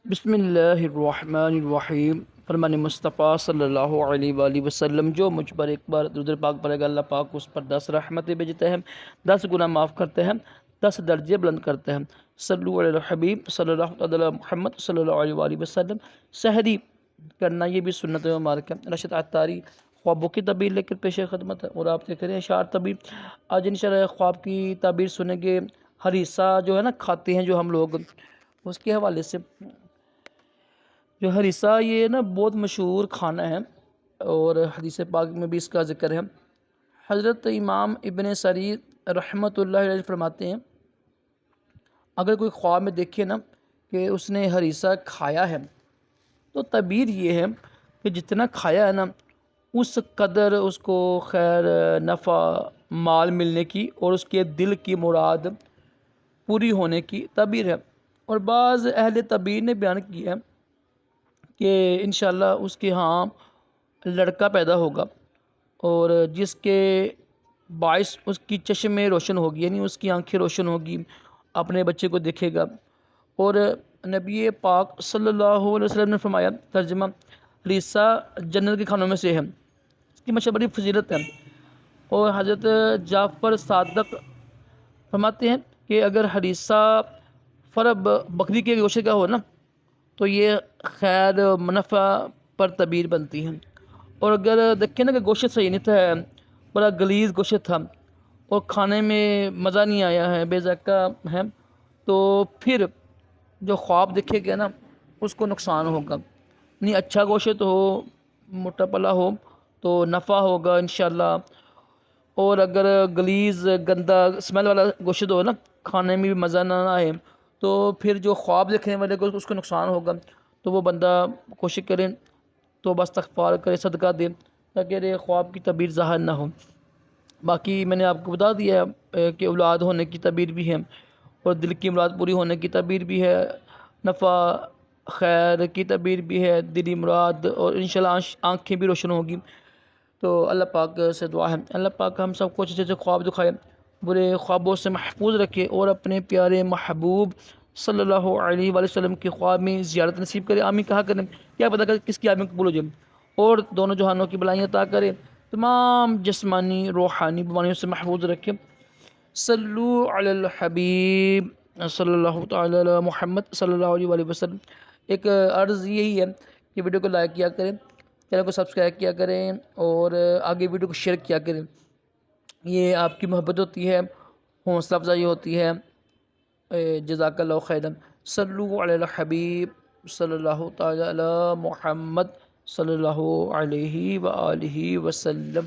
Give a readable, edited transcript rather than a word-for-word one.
بسم اللہ الرحمن الرحیم فرمان مصطفیٰ صلی اللہ علیہ وآلہ وسلم، جو مجھ پر ایک بار درود پاک پڑھے گا، اللہ پاک اس پر 10 رحمتیں بھیجتے ہیں، 10 گناہ معاف کرتے ہیں، 10 درجے بلند کرتے ہیں۔ صلو علی الحبیب صلی اللہ علی محمد صلی اللہ علیہ وآلہ وسلم۔ سحری کرنا یہ بھی سنت مبارک ہے۔ رشد عطاری خوابوں کی تعبیر لے کر پیش خدمت ہے، اور آپ دیکھ رہے ہیں اشعار تعبیر۔ آج انشاءاللہ خواب کی تعبیر سنیں گے۔ ہریسہ جو ہے نا کھاتے ہیں جو ہم لوگ، اس کے حوالے سے جو ہریسہ یہ نا بہت مشہور کھانا ہے، اور حدیث پاک میں بھی اس کا ذکر ہے۔ حضرت امام ابن سریر رحمۃ اللہ علیہ فرماتے ہیں، اگر کوئی خواب میں دیکھے نا کہ اس نے ہریسہ کھایا ہے، تو تعبیر یہ ہے کہ جتنا کھایا ہے نا اس قدر اس کو خیر نفع مال ملنے کی اور اس کے دل کی مراد پوری ہونے کی تعبیر ہے۔ اور بعض اہل تعبیر نے بیان کیا ہے کہ انشاءاللہ اس کے ہاں لڑکا پیدا ہوگا، اور جس کے باعث اس کی چشمیں روشن ہوگی، یعنی اس کی آنکھیں روشن ہوگی، اپنے بچے کو دیکھے گا۔ اور نبی پاک صلی اللہ علیہ وسلم نے فرمایا، ترجمہ، ہریسہ جنت کے کھانوں میں سے ہے، اس کی ماشاءاللہ بڑی فضیلت ہے۔ اور حضرت جعفر صادق فرماتے ہیں کہ اگر ہریسہ فرب بکری کے گوشت کا ہو نا تو یہ خیر منفع پر تعبیر بنتی ہے۔ اور اگر دیکھیں نا کہ گوشت صحیح نہیں تھا، بڑا غلیظ گوشت تھا اور کھانے میں مزہ نہیں آیا ہے، بے ذائقہ ہے، تو پھر جو خواب دیکھے گا نا اس کو نقصان ہوگا۔ نہیں، اچھا گوشت ہو، موٹا پلا ہو تو نفع ہوگا انشاءاللہ۔ اور اگر غلیظ گندا اسمیل والا گوشت ہو نا، کھانے میں بھی مزہ نہ آئے، تو پھر جو خواب دیکھنے والے کو اس کو نقصان ہوگا۔ تو وہ بندہ کوشش کرے تو بس استغفار کرے، صدقہ دے، تاکہ خواب کی تعبیر ظاہر نہ ہو۔ باقی میں نے آپ کو بتا دیا ہے کہ اولاد ہونے کی تعبیر بھی ہے، اور دل کی مراد پوری ہونے کی تعبیر بھی ہے، نفع خیر کی تعبیر بھی ہے، دلی مراد، اور انشاءاللہ آنکھیں بھی روشن ہوگی۔ تو اللہ پاک سے دعا ہے، اللہ پاک ہم سب کو اچھے اچھے خواب دکھائے، برے خوابوں سے محفوظ رکھے، اور اپنے پیارے محبوب صلی اللہ علیہ وآلہ وسلم کے خواب میں زیارت نصیب کرے۔ آمین کہا کریں، کیا پتہ کہ کس کی آمین قبول ہو جائے، اور دونوں جہانوں کی بلائیں عطا کرے، تمام جسمانی روحانی بیماریوں سے محفوظ رکھے۔ صلو علی الحبیب صلی اللہ تعالی علی محمد صلی اللہ علیہ وآلہ وسلم۔ ایک عرض یہی ہے کہ ویڈیو کو لائک کیا کریں، چینل کو سبسکرائب کیا کریں، اور آگے ویڈیو کو شیئر کیا کریں۔ یہ آپ کی محبت ہوتی ہے، حوصلہ افزائی ہوتی ہے۔ جزاک اللہ خیرا۔ صلو علی الحبیب صلی اللہ تعالی علی محمد صلی اللہ علیہ وآلہ وسلم۔